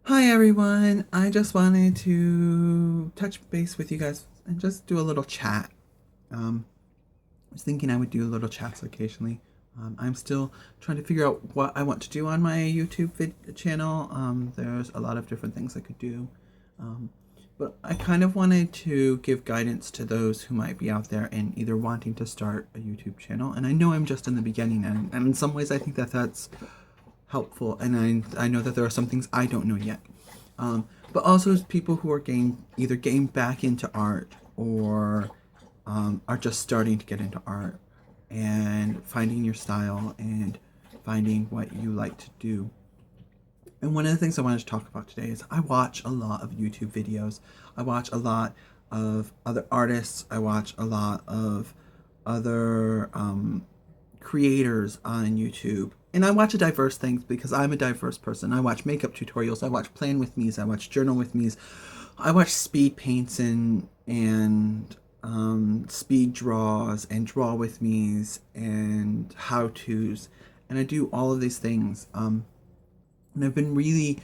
Hi everyone, I just wanted to touch base with you guys and just do a little chat. I was thinking I would do little chats occasionally. I'm still trying to figure out what I want to do on my YouTube channel. There's a lot of different things I could do. Um, but I kind of wanted to give guidance to those who might be out there and either wanting to start a YouTube channel. And I know I'm just in the beginning, and in some ways I think that that's helpful. And I know that there are some things I don't know yet. But also people who are either getting back into art or are just starting to get into art and finding your style and finding what you like to do. And one of the things I wanted to talk about today is I watch a lot of YouTube videos. I watch a lot of other artists. I watch a lot of other creators on YouTube. And I watch a diverse things because I'm a diverse person. I watch makeup tutorials. I watch plan with me's. I watch journal with me's. I watch speed paints and speed draws and draw with me's and how tos. And I do all of these things. And I've been really,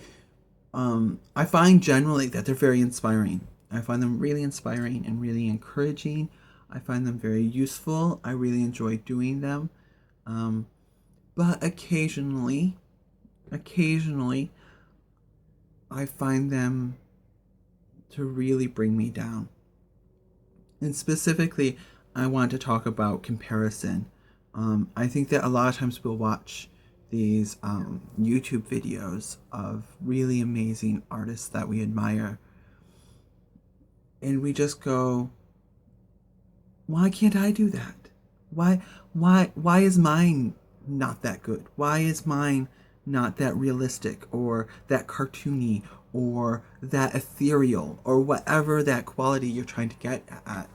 I find generally that they're very inspiring. I find them really inspiring and really encouraging. I find them very useful. I really enjoy doing them. Um, but occasionally, I find them to really bring me down. And specifically, I want to talk about comparison. I think that a lot of times we'll watch these YouTube videos of really amazing artists that we admire, and we just go, "Why can't I do that? Why is mine not that good? Why is mine not that realistic or that cartoony or that ethereal or whatever that quality you're trying to get at?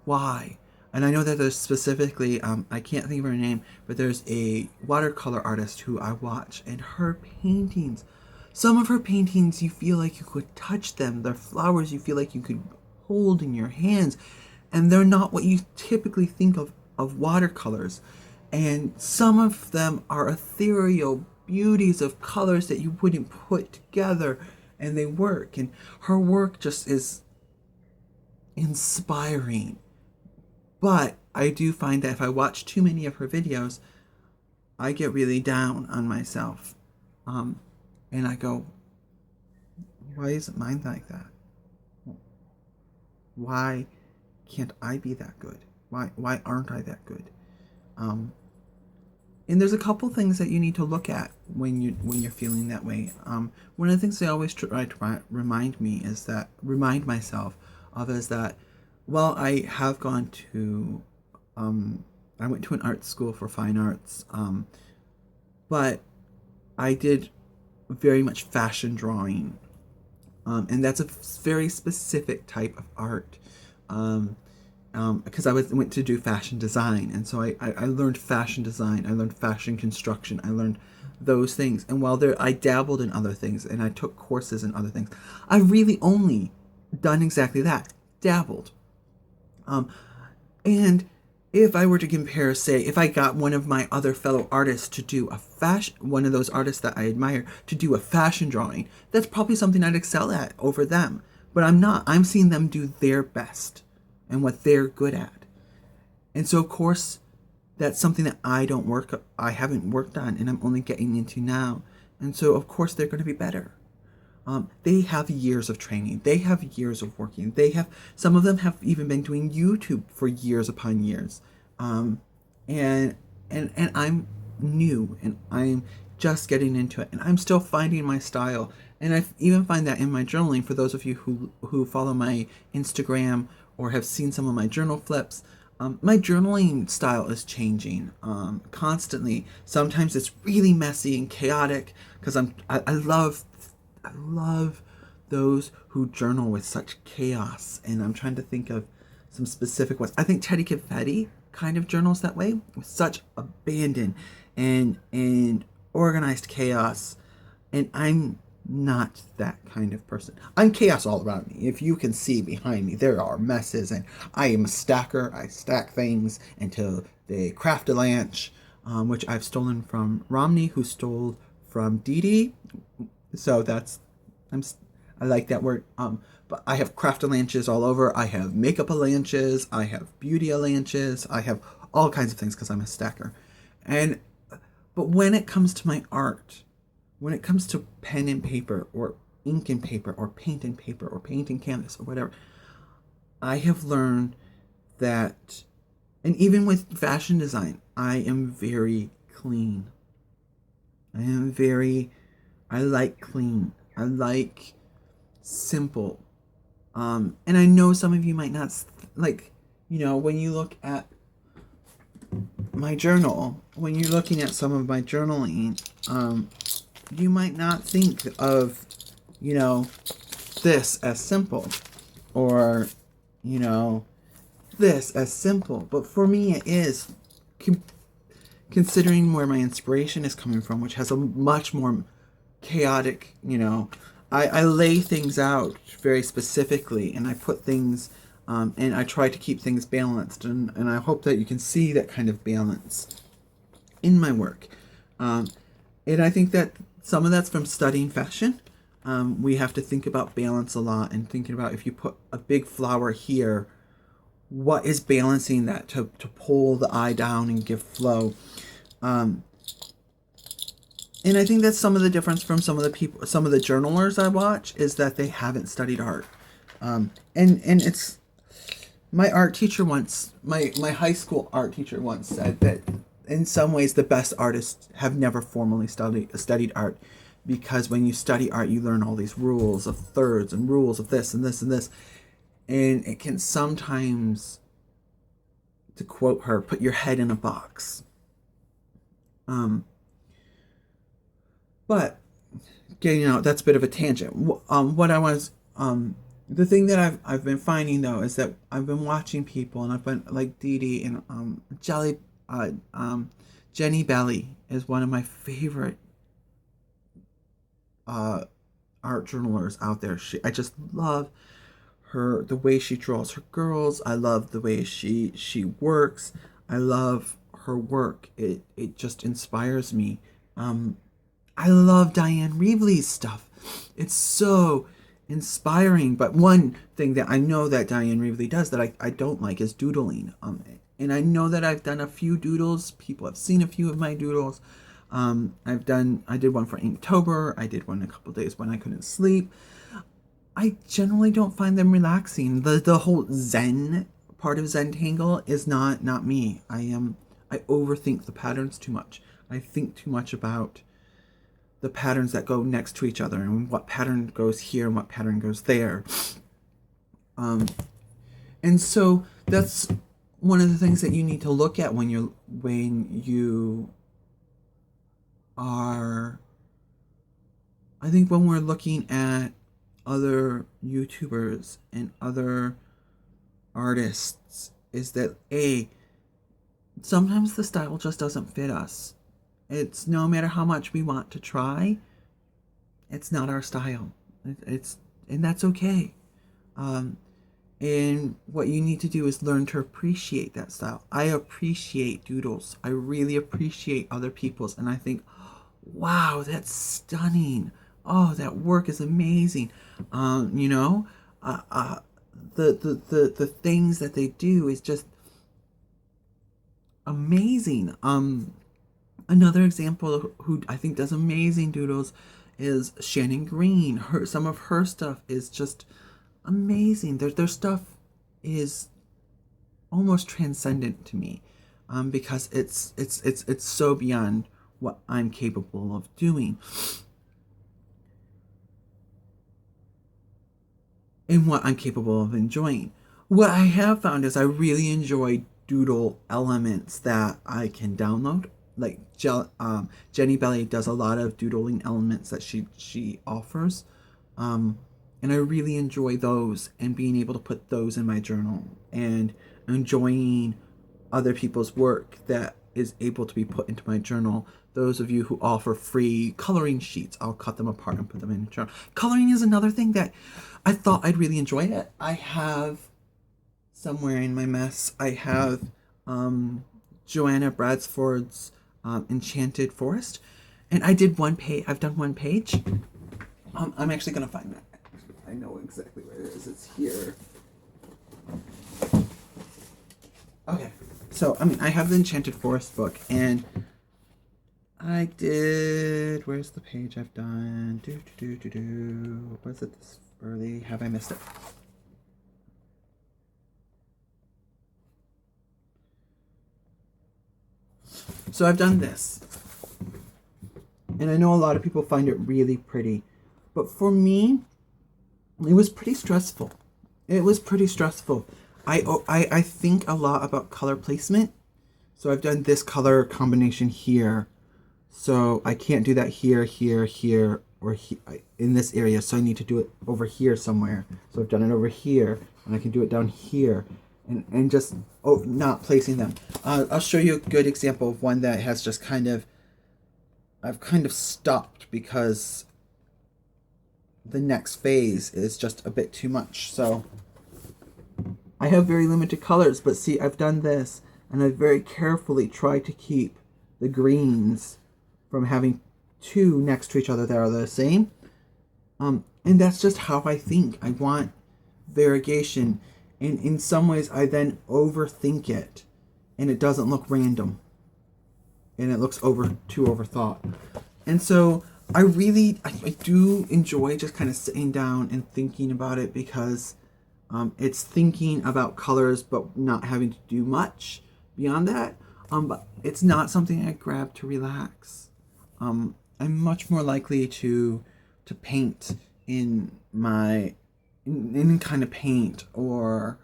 Why?" And I know that there's specifically, I can't think of her name, but there's a watercolor artist who I watch, and her paintings, some of her paintings, you feel like you could touch them. They're flowers you feel like you could hold in your hands, and they're not what you typically think of watercolors. And some of them are ethereal beauties of colors that you wouldn't put together, and they work. And her work just is inspiring. But I do find that if I watch too many of her videos, I get really down on myself. Um, and I go, why isn't mine like that? Why can't I be that good? Why aren't I that good? Um, and there's a couple things that you need to look at when you're feeling that way. One of the things I always try to remind myself of is that, well, I have gone to I went to an art school for fine arts, but I did very much fashion drawing, and that's a very specific type of art. Um, because went to do fashion design, and so I learned fashion design. I learned fashion construction. I learned those things, and while there I dabbled in other things, and I took courses in other things. I really only done exactly that, dabbled. Um, and if I were to compare, say, if I got one of my other fellow artists to do one of those artists that I admire to do a fashion drawing, that's probably something I'd excel at over them. But I'm not. I'm seeing them do their best and what they're good at. And so, of course, that's something that I haven't worked on, and I'm only getting into now. And so, of course, they're going to be better. They have years of training. They have years of working. Some of them have even been doing YouTube for years upon years. Um, and and I'm new, and I'm just getting into it, and I'm still finding my style. And I even find that in my journaling. For those of you who follow my Instagram or have seen some of my journal flips, my journaling style is changing constantly. Sometimes it's really messy and chaotic because I love those who journal with such chaos, and I'm trying to think of some specific ones. I think Teddy Confetti kind of journals that way with such abandon and organized chaos, and I'm not that kind of person. I'm chaos all around me. If you can see behind me, there are messes, and I am a stacker. I stack things until they craft a lanch, which I've stolen from Romney, who stole from Dee Dee, So I'm I like that word. But I have craft lanches all over. I have makeup lanches. I have beauty lanches. I have all kinds of things because I'm a stacker. And but when it comes to my art, when it comes to pen and paper or ink and paper or paint and paper or paint and canvas or whatever, I have learned that, and even with fashion design, I am very clean. I am very, I like clean. I like simple. And I know some of you might not like, when you look at my journal, when you're looking at some of my journaling, you might not think of, this as simple, or, this as simple. But for me, it is, considering where my inspiration is coming from, which has a much more chaotic, I lay things out very specifically, and I put things, and I try to keep things balanced, and I hope that you can see that kind of balance in my work. And I think that some of that's from studying fashion. We have to think about balance a lot, and thinking about, if you put a big flower here, what is balancing that to pull the eye down and give flow. And I think that's some of the difference from some of the journalers I watch, is that they haven't studied art. And it's, my art teacher once, my high school art teacher once said that in some ways the best artists have never formally studied art, because when you study art, you learn all these rules of thirds and rules of this and this and this. And it can sometimes, to quote her, put your head in a box. But getting out, that's a bit of a tangent. What I was, the thing that I've been finding though, is that I've been watching people, and I've been like Dee Dee and Jenny Belly is one of my favorite art journalers out there. I just love her, the way she draws her girls. I love the way she works. I love her work. It just inspires me. I love Diane Reevely's stuff. It's so inspiring. But one thing that I know that Diane Reevely does that I don't like is doodling. And I know that I've done a few doodles. People have seen a few of my doodles. I did one for Inktober. I did one a couple days when I couldn't sleep. I generally don't find them relaxing. The whole Zen part of Zentangle is not me. I overthink the patterns too much. I think too much about the patterns that go next to each other, and what pattern goes here and what pattern goes there. And so that's one of the things that you need to look at when you are, I think when we're looking at other YouTubers and other artists, is that sometimes the style just doesn't fit us. It's, no matter how much we want to try, it's not our style. And that's okay. And what you need to do is learn to appreciate that style. I appreciate doodles. I really appreciate other people's, and I think, wow, that's stunning. Oh, that work is amazing. The things that they do is just amazing. Another example who I think does amazing doodles is Shannon Green. Some of her stuff is just amazing. Their stuff is almost transcendent to me, because it's so beyond what I'm capable of doing, and what I'm capable of enjoying. What I have found is I really enjoy doodle elements that I can download. Like Jenny Belly does a lot of doodling elements that she offers, and I really enjoy those, and being able to put those in my journal, and enjoying other people's work that is able to be put into my journal. Those of you who offer free coloring sheets, I'll cut them apart and put them in a journal. Coloring is another thing that I thought I'd really enjoy it. I have somewhere in my mess, I have Joanna Bradsford's Enchanted Forest, and I did one page. I've done one page, I'm actually gonna find that. I know exactly where it is. It's here. Okay. So, I mean, I have the Enchanted Forest book, and I did. Where's the page I've done? Was it this early? Have I missed it? So I've done this. And I know a lot of people find it really pretty. But for me, it was pretty stressful. It was pretty stressful. I think a lot about color placement. So I've done this color combination here. So I can't do that here, or in this area. So I need to do it over here somewhere. So I've done it over here, and I can do it down here. And just not placing them. I'll show you a good example of one that has just I've kind of stopped because the next phase is just a bit too much. So I have very limited colors, but see, I've done this, and I've very carefully tried to keep the greens from having two next to each other that are the same. And that's just how I think. I want variegation. And in some ways, I then overthink it, and it doesn't look random. And it looks too overthought. And so I do enjoy just kind of sitting down and thinking about it, because it's thinking about colors but not having to do much beyond that. But it's not something I grab to relax. I'm much more likely to paint in any kind of paint or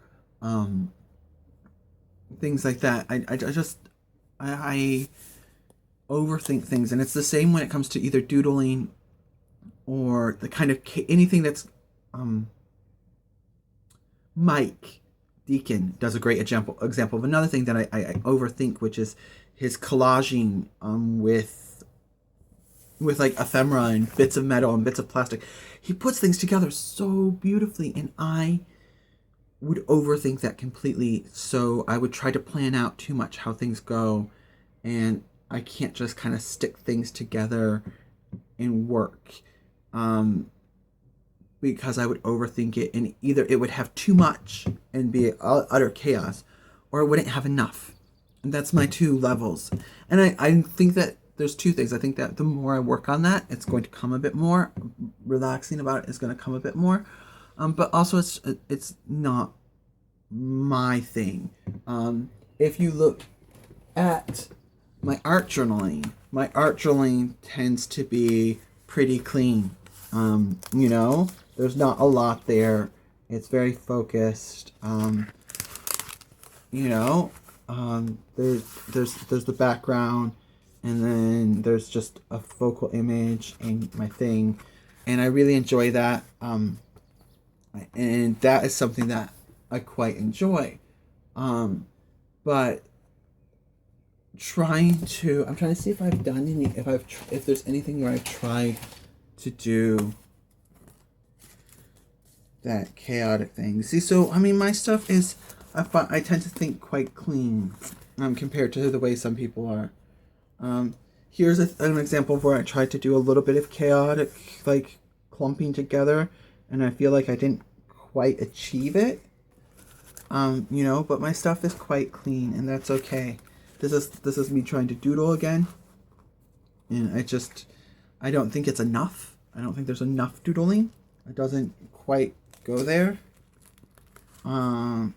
things like that. I overthink things, and it's the same when it comes to either doodling or the kind of anything that's Mike Deacon does a great example of another thing that I overthink, which is his collaging with like ephemera and bits of metal and bits of plastic. He puts things together so beautifully, and I would overthink that completely. So I would try to plan out too much how things go, and I can't just kind of stick things together and work, because I would overthink it, and either it would have too much and be utter chaos, or it wouldn't have enough. And that's my two levels. And I think that there's two things. I think that the more I work on that, it's going to come a bit more. Relaxing about it is going to come a bit more. But also, it's not my thing. If you look at my art journaling tends to be pretty clean. There's not a lot there. It's very focused. There's the background, and then there's just a focal image and my thing, and I really enjoy that. And that is something that I quite enjoy. But I'm trying to see if I've done any, if there's anything where I've tried to do that chaotic thing. See, so I mean, my stuff is, I tend to think quite clean, compared to the way some people are. Here's an example of where I tried to do a little bit of chaotic, like clumping together, and I feel like I didn't quite achieve it. But my stuff is quite clean, and that's okay. This is me trying to doodle again, and I don't think it's enough. I don't think there's enough doodling. It doesn't quite go there. While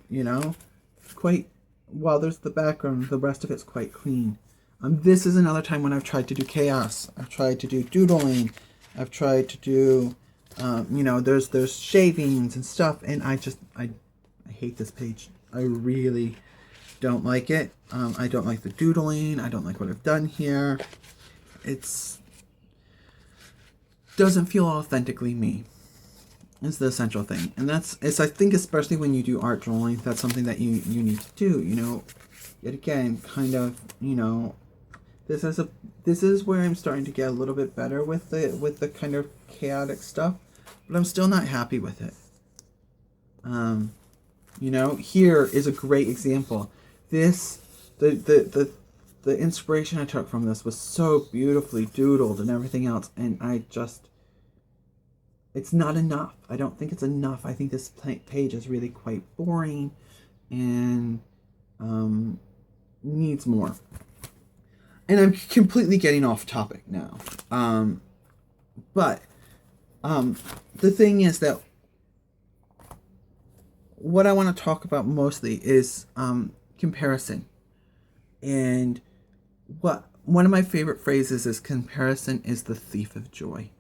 there's the background, the rest of it's quite clean. This is another time when I've tried to do chaos. I've tried to do doodling. I've tried to do, there's shavings and stuff, and I hate this page. I really don't like it. I don't like the doodling. I don't like what I've done here. It's doesn't feel authentically me. It's the essential thing. And I think, especially when you do art journaling, that's something that you need to do, Yet again, kind of, this is where I'm starting to get a little bit better with the kind of chaotic stuff, but I'm still not happy with it. Here is a great example. The inspiration I took from this was so beautifully doodled and everything else, and I just It's not enough. I don't think it's enough. I think this page is really quite boring and needs more. And I'm completely getting off topic now. But the thing is that what I want to talk about mostly is comparison. And one of my favorite phrases is comparison is the thief of joy.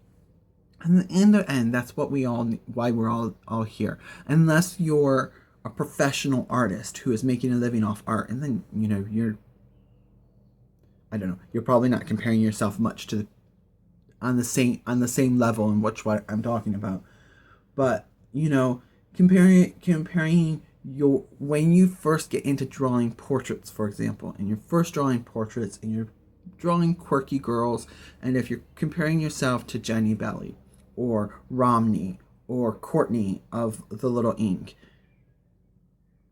And in the end, that's what why we're all here. Unless you're a professional artist who is making a living off art, and then you're probably not comparing yourself much to on the same level in which what I'm talking about. But comparing your when you first get into drawing portraits, for example, and you're first drawing portraits and you're drawing quirky girls, and if you're comparing yourself to Jenny Belly or Romney or Courtney of The Little Ink,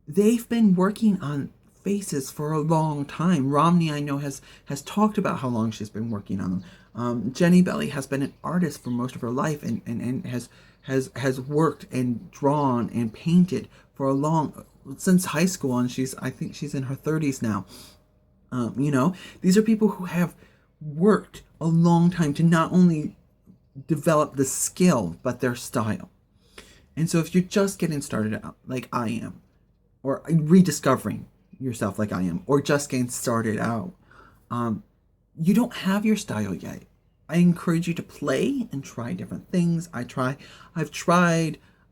they've been working on faces for a long time. Romney, I know, has talked about how long she's been working on them. Jenny Belly has been an artist for most of her life and has worked and drawn and painted for since high school, and I think she's in her 30s now. These are people who have worked a long time to not only develop the skill but their style. And so if you're just getting started out like I am, or rediscovering yourself like I am, or just getting started out, you don't have your style yet. I encourage you to play and try different things. I've tried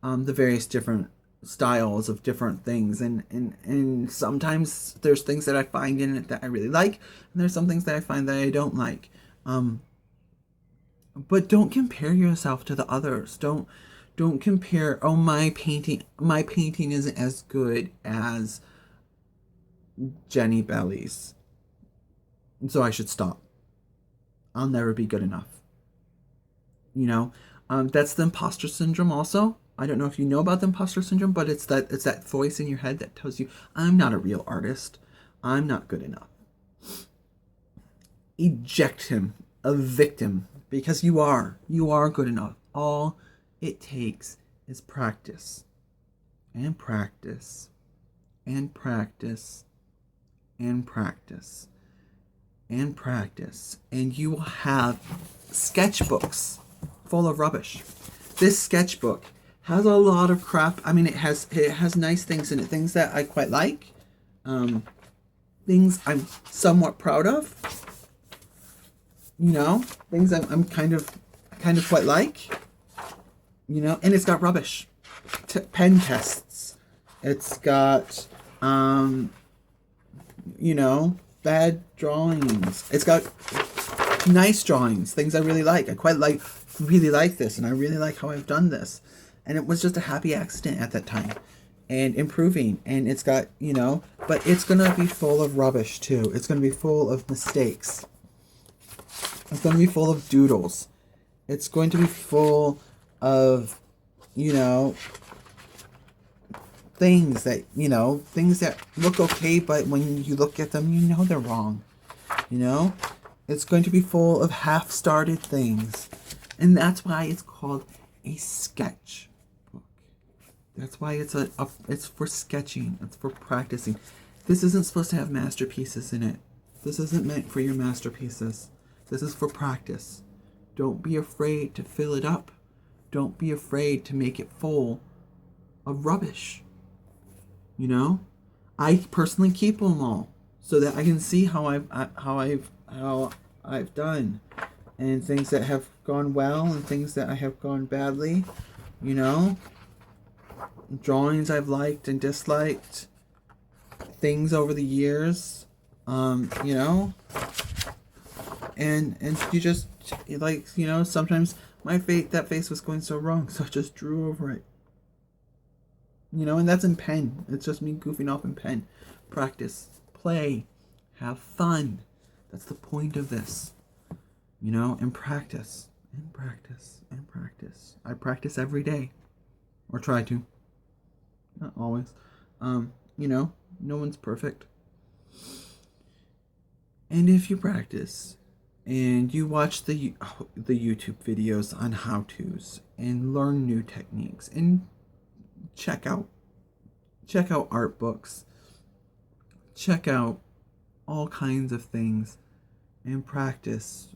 the various different styles of different things, and sometimes there's things that I find in it that I really like, and there's some things that I find that I don't like. But don't compare yourself to the others. Don't compare, oh, my painting isn't as good as Jenny Belly's, so I should stop. I'll never be good enough. That's the imposter syndrome also. I don't know if you know about the imposter syndrome, but it's that voice in your head that tells you, I'm not a real artist. I'm not good enough. Eject him, evict him, because you are good enough. All it takes is practice and practice and practice and practice and practice, and you will have sketchbooks full of rubbish. This sketchbook has a lot of crap. I mean, it has nice things in it, things that I quite like, things I'm somewhat proud of, things I'm kind of quite like, and it's got rubbish, pen tests. It's got bad drawings. It's got nice drawings, things I really like. I really like this, and I really like how I've done this. And it was just a happy accident at that time. And improving. And it's got, but it's going to be full of rubbish too. It's going to be full of mistakes. It's going to be full of doodles. It's going to be full of, things that look okay, but when you look at them, they're wrong. It's going to be full of half-started things. And that's why it's called a sketch book. That's why it's for sketching. It's for practicing. This isn't supposed to have masterpieces in it. This isn't meant for your masterpieces. This is for practice. Don't be afraid to fill it up. Don't be afraid to make it full of rubbish. I personally keep them all so that I can see how I've done, and things that have gone well and things that I have gone badly. Drawings I've liked and disliked, things over the years, and you just sometimes that face was going so wrong, so I just drew over it. And that's in pen. It's just me goofing off in pen. Practice, play, have fun. That's the point of this. And practice, and practice, and practice. I practice every day, or try to. Not always. No one's perfect. And if you practice, and you watch the YouTube videos on how-tos and learn new techniques and check out art books, check out all kinds of things and practice,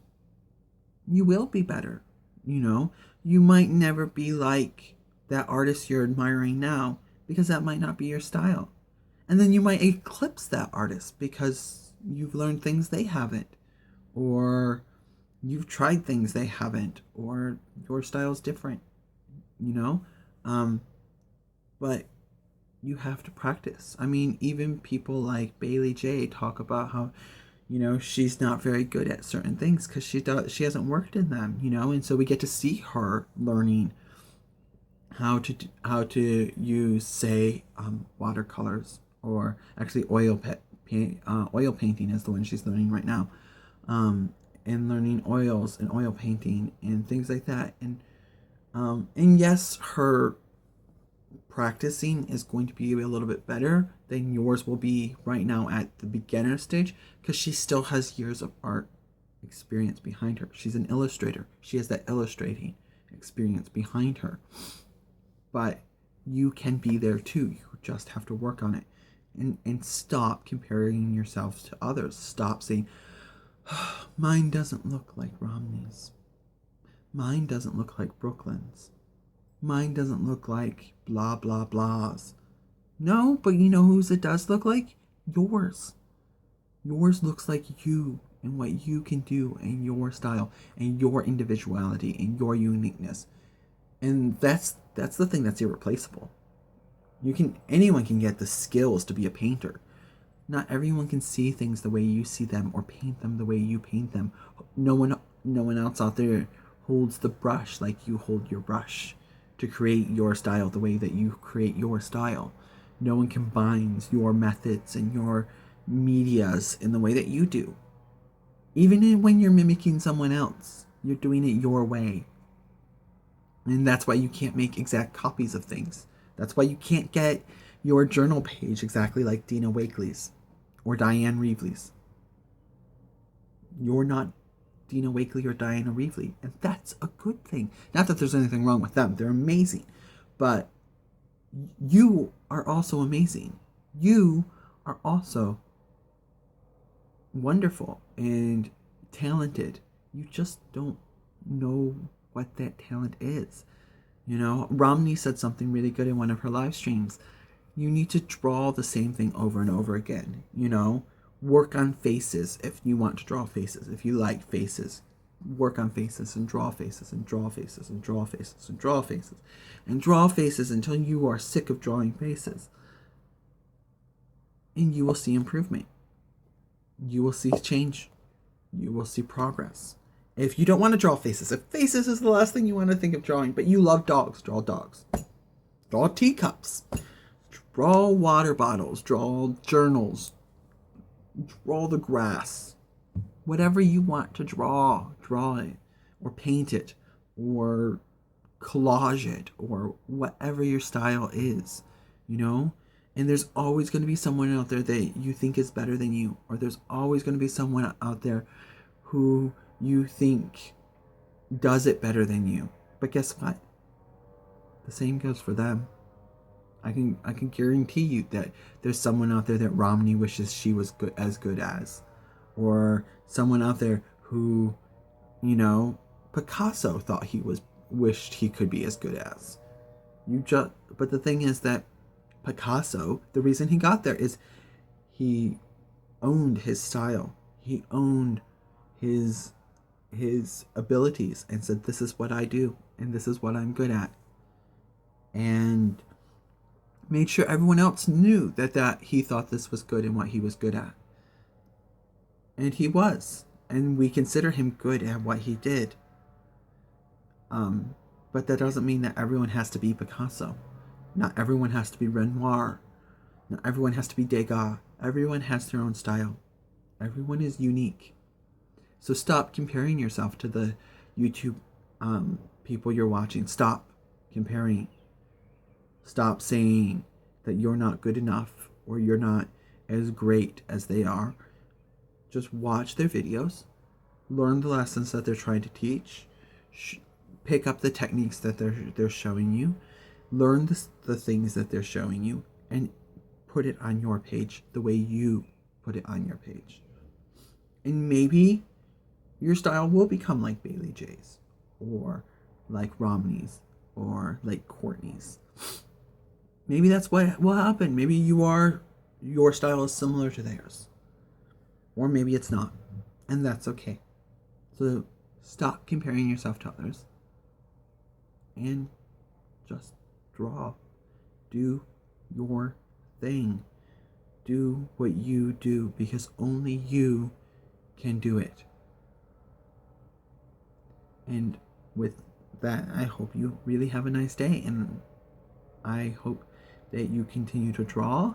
you will be better. You know, you might never be like that artist you're admiring now because that might not be your style. And then you might eclipse that artist because you've learned things they haven't, or you've tried things they haven't, or your style's different, you know? Um, but you have to practice. I mean, even people like Bailey J talk about how, you know, she's not very good at certain things because she hasn't worked in them, you know, and so we get to see her learning how to use, say, watercolors, or actually oil painting is the one she's learning right now, and learning oils and oil painting and things like that, and yes, her practicing is going to be a little bit better than yours will be right now at the beginner stage because she still has years of art experience behind her. She's an illustrator. She has that illustrating experience behind her. But you can be there too. You just have to work on it. And stop comparing yourself to others. Stop saying, oh, mine doesn't look like Romney's. Mine doesn't look like Brooklyn's. Mine doesn't look like blah, blah, blahs. No, but you know whose it does look like? Yours. Yours looks like you and what you can do and your style and your individuality and your uniqueness. And that's the thing that's irreplaceable. Anyone can get the skills to be a painter. Not everyone can see things the way you see them or paint them the way you paint them. No one else out there holds the brush like you hold your brush to create your style the way that you create your style. No one combines your methods and your medias in the way that you do. Even when you're mimicking someone else, you're doing it your way. And that's why you can't make exact copies of things. That's why you can't get your journal page exactly like Dina Wakley's or Diane Reevely's. You're not Dina Wakley or Diana Reevely, and that's a good thing. Not that there's anything wrong with them. They're amazing. But you are also amazing. You are also wonderful and talented. You just don't know what that talent is. You know, Romney said something really good in one of her live streams. You need to draw the same thing over and over again. You know, work on faces if you want to draw faces. If you like faces, work on faces and draw faces and draw faces and draw faces and draw faces and draw faces until you are sick of drawing faces. And you will see improvement. You will see change. You will see progress. If you don't want to draw faces, if faces is the last thing you want to think of drawing, but you love dogs, draw dogs. Draw teacups. Draw water bottles. Draw journals. Draw the grass. Whatever you want to draw it. Or paint it. Or collage it. Or whatever your style is. You know? And there's always going to be someone out there that you think is better than you. Or there's always going to be someone out there who you think does it better than you. But guess what? The same goes for them. I can guarantee you that there's someone out there that Romney wishes she was good as. Or someone out there who, you know, Picasso thought wished he could be as good as. But the thing is that Picasso, the reason he got there is he owned his style. He owned his abilities and said, this is what I do and this is what I'm good at, and made sure everyone else knew that he thought this was good and what he was good at. And he was, and we consider him good at what he did, but that doesn't mean that everyone has to be Picasso. Not everyone has to be Renoir. Not everyone has to be Degas. Everyone has their own style. Everyone is unique. So stop comparing yourself to the YouTube people you're watching. Stop comparing. Stop saying that you're not good enough or you're not as great as they are. Just watch their videos learn the lessons that they're trying to teach, pick up the techniques that they're showing you, learn the things that they're showing you, and put it on your page the way you put it on your page. And maybe your style will become like Bailey J's, or like Romney's, or like Courtney's. Maybe that's what will happen. Maybe your style is similar to theirs. Or maybe it's not. And that's okay. So stop comparing yourself to others. And just draw. Do your thing. Do what you do, because only you can do it. And with that, I hope you really have a nice day, and I hope that you continue to draw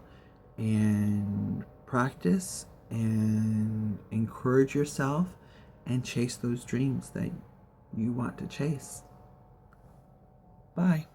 and practice and encourage yourself and chase those dreams that you want to chase. Bye.